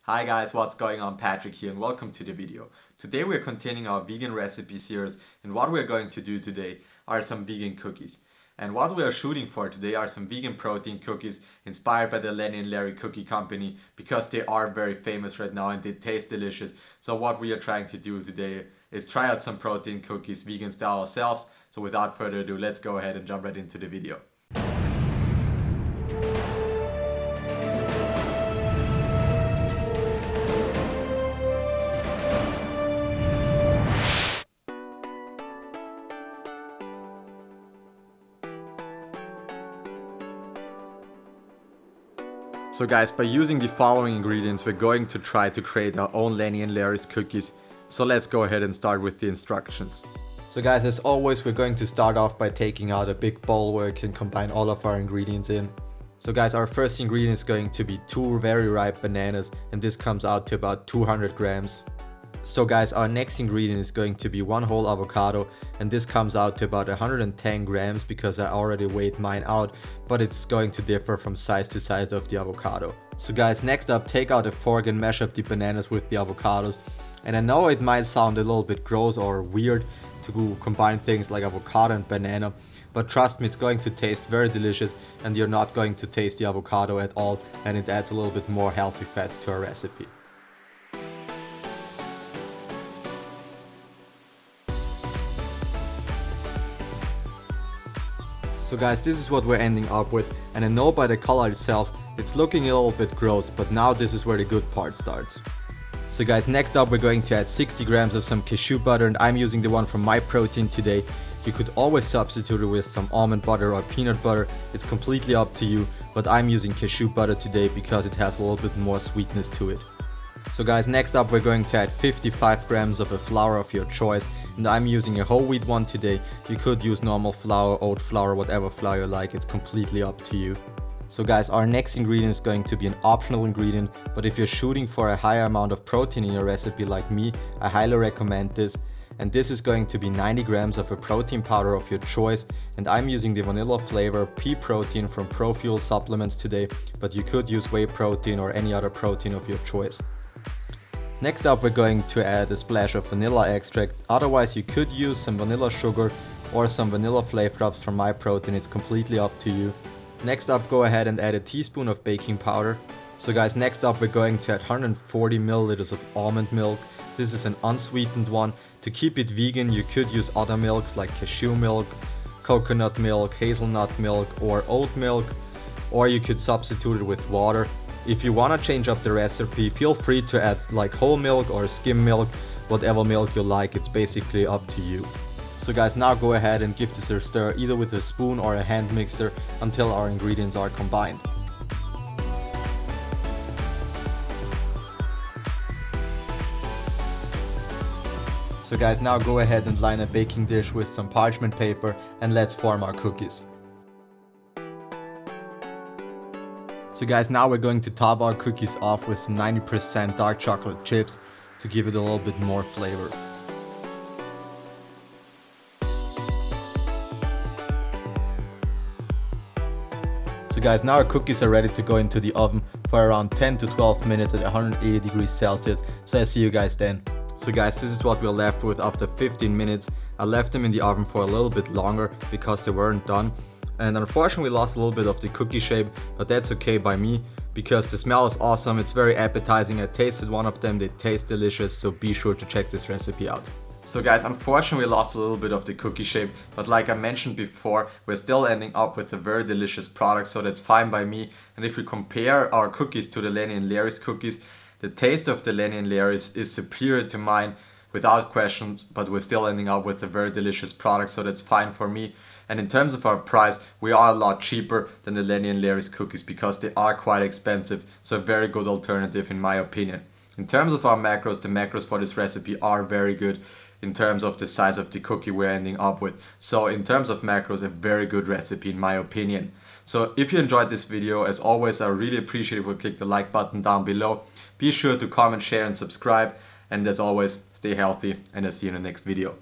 Hi guys, what's going on? Patrick here and welcome to the video. Today we're continuing our vegan recipe series, and what we're going to do today are some vegan cookies. And what we are shooting for today are some vegan protein cookies inspired by the Lenny&Larry cookie company, because they are very famous right now and they taste delicious. So what we are trying to do today is try out some protein cookies vegan style ourselves. So without further ado, let's go ahead and jump right into the video. So guys, by using the following ingredients, we're going to try to create our own Lenny&Larrys cookies. So let's go ahead and start with the instructions. So guys, as always, we're going to start off by taking out a big bowl where we can combine all of our ingredients in. So guys, our first ingredient is going to be 2 very ripe bananas, and this comes out to about 200 grams. So guys, our next ingredient is going to be 1 whole avocado, and this comes out to about 110 grams because I already weighed mine out, but it's going to differ from size to size of the avocado. So guys, next up, take out a fork and mash up the bananas with the avocados. And I know it might sound a little bit gross or weird to combine things like avocado and banana, but trust me, it's going to taste very delicious and you're not going to taste the avocado at all, and it adds a little bit more healthy fats to our recipe. So guys, this is what we're ending up with, and I know by the color itself it's looking a little bit gross, but now this is where the good part starts. So guys, next up we're going to add 60 grams of some cashew butter, and I'm using the one from My Protein today. You could always substitute it with some almond butter or peanut butter, it's completely up to you, but I'm using cashew butter today because it has a little bit more sweetness to it. So guys, next up we're going to add 55 grams of a flour of your choice, and I'm using a whole wheat one today. You could use normal flour, oat flour, whatever flour you like, it's completely up to you. So guys, our next ingredient is going to be an optional ingredient, but if you're shooting for a higher amount of protein in your recipe like me, I highly recommend this. And this is going to be 90 grams of a protein powder of your choice, and I'm using the vanilla flavor pea protein from ProFuel supplements today, but you could use whey protein or any other protein of your choice. Next up, we're going to add a splash of vanilla extract. Otherwise, you could use some vanilla sugar or some vanilla flavor drops from My Protein. It's completely up to you. Next up, go ahead and add a teaspoon of baking powder. So guys, next up, we're going to add 140 milliliters of almond milk. This is an unsweetened one. To keep it vegan, you could use other milks like cashew milk, coconut milk, hazelnut milk, or oat milk, or you could substitute it with water. If you want to change up the recipe, feel free to add like whole milk or skim milk, whatever milk you like, it's basically up to you. So guys, now go ahead and give this a stir either with a spoon or a hand mixer until our ingredients are combined. So guys, now go ahead and line a baking dish with some parchment paper and let's form our cookies. So guys, now we're going to top our cookies off with some 90% dark chocolate chips to give it a little bit more flavor. So guys, now our cookies are ready to go into the oven for around 10 to 12 minutes at 180 degrees Celsius. So I see you guys then. So guys, this is what we're left with after 15 minutes. I left them in the oven for a little bit longer because they weren't done. And unfortunately we lost a little bit of the cookie shape, but that's okay by me because the smell is awesome, it's very appetizing. I tasted one of them, they taste delicious, so be sure to check this recipe out. So guys, unfortunately we lost a little bit of the cookie shape, but like I mentioned before, we're still ending up with a very delicious product, so that's fine by me. And if we compare our cookies to the Lenny&Larrys cookies, the taste of the Lenny&Larrys is superior to mine without questions, but we're still ending up with a very delicious product, so that's fine for me. And in terms of our price, we are a lot cheaper than the Lenny&Larrys cookies because they are quite expensive, so a very good alternative in my opinion. In terms of our macros, the macros for this recipe are very good in terms of the size of the cookie we're ending up with. So in terms of macros, a very good recipe in my opinion. So if you enjoyed this video, as always, I really appreciate it if you click the like button down below. Be sure to comment, share and subscribe. And as always, stay healthy and I'll see you in the next video.